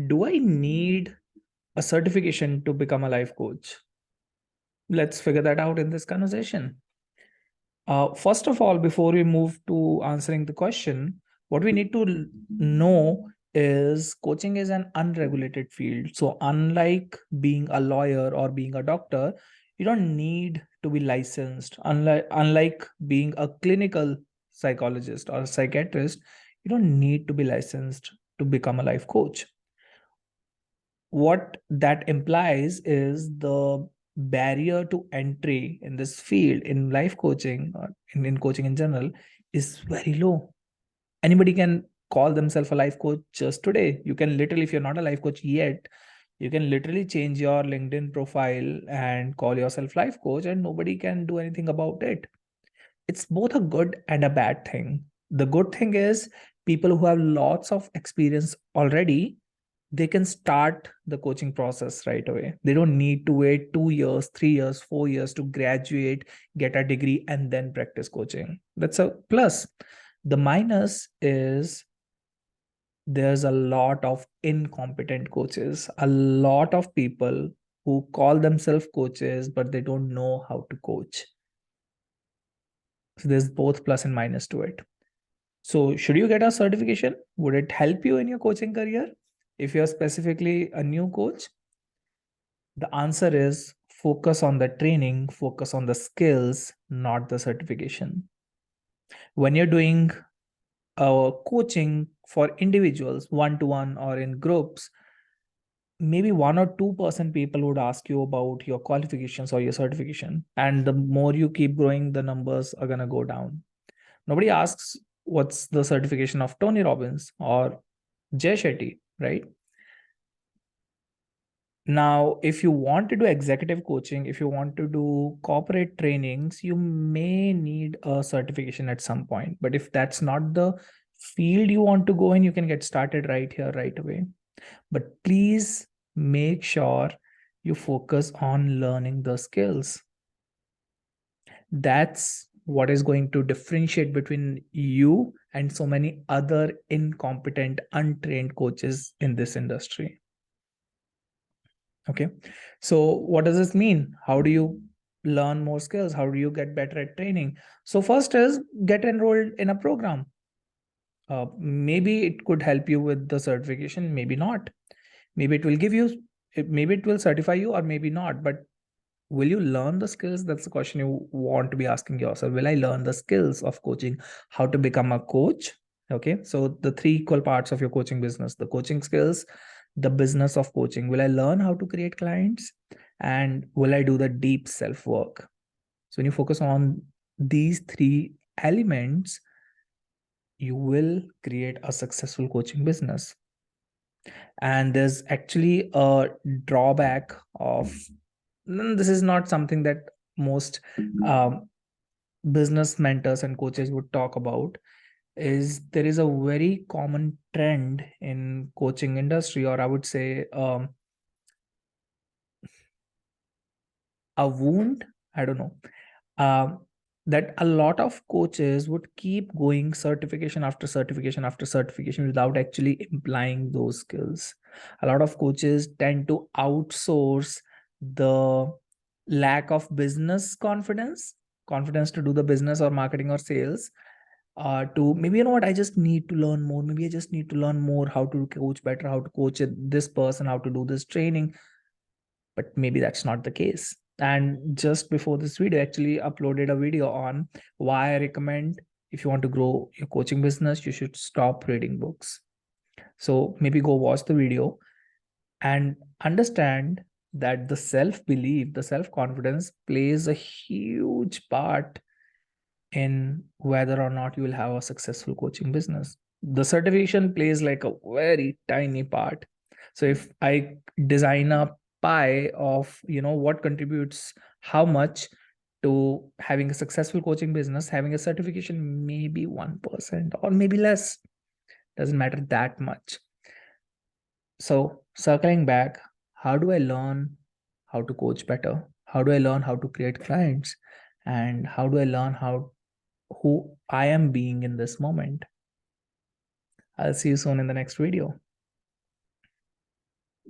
do I need a certification to become a life coach? Let's figure that out in this conversation. First of all, before we move to answering the question, what we need to know is coaching is an unregulated field. So, unlike being a lawyer or being a doctor, you don't need to be licensed. Unlike being a clinical psychologist or a psychiatrist, you don't need to be licensed to become a life coach. What that implies is the barrier to entry in this field in life coaching or in coaching in general is very low. Anybody can call themselves a life coach just today. You can literally, if you're not a life coach yet, you can literally change your LinkedIn profile and call yourself life coach, and nobody can do anything about it. It's both a good and a bad thing. The good thing is people who have lots of experience already, they can start the coaching process right away. They don't need to wait 2 years, 3 years, 4 years to graduate, get a degree, and then practice coaching. That's a plus. The minus is there's a lot of incompetent coaches, a lot of people who call themselves coaches, but they don't know how to coach. So there's both plus and minus to it. So should you get a certification? Would it help you in your coaching career? If you're specifically a new coach, the answer is focus on the training, focus on the skills, not the certification. When you're doing coaching for individuals, one-to-one or in groups, maybe 1 or 2% people would ask you about your qualifications or your certification. And the more you keep growing, the numbers are going to go down. Nobody asks what's the certification of Tony Robbins or Jay Shetty, right? Now, if you want to do executive coaching, if you want to do corporate trainings, you may need a certification at some point. But if that's not the field you want to go in, you can get started right here, right away. But please make sure you focus on learning the skills. That's what is going to differentiate between you and so many other incompetent, untrained coaches in this industry. Okay. So what does this mean? How do you learn more skills? How do you get better at training? So first is get enrolled in a program. Maybe it could help you with the certification, maybe not. Maybe it will give you, maybe it will certify you or maybe not. But will you learn the skills? That's the question you want to be asking yourself. Will I learn the skills of coaching? How to become a coach? Okay. So the three equal parts of your coaching business, the coaching skills, the business of coaching. Will I learn how to create clients? And will I do the deep self work? So when you focus on these three elements, you will create a successful coaching business. And there's actually a drawback of this is not something that most business mentors and coaches would talk about. Is there is a very common trend in coaching industry, or I would say a wound, I don't know, um, that a lot of coaches would keep going certification after certification after certification without actually implying those skills. A lot of coaches tend to outsource the lack of business confidence to do the business or marketing or sales, to maybe, you know what, I just need to learn more. Maybe I just need to learn more how to coach better, how to coach this person, how to do this training. But maybe that's not the case. And just before this video, I actually uploaded a video on why I recommend, if you want to grow your coaching business, you should stop reading books. So maybe go watch the video and understand that the self-belief, the self-confidence plays a huge part in whether or not you will have a successful coaching business. The certification plays like a very tiny part. So if I design a pie of, what contributes how much to having a successful coaching business, having a certification maybe 1% or maybe less, doesn't matter that much. So circling back, how do I learn how to coach better? How do I learn how to create clients? And how do I learn who I am being in this moment? I'll see you soon in the next video.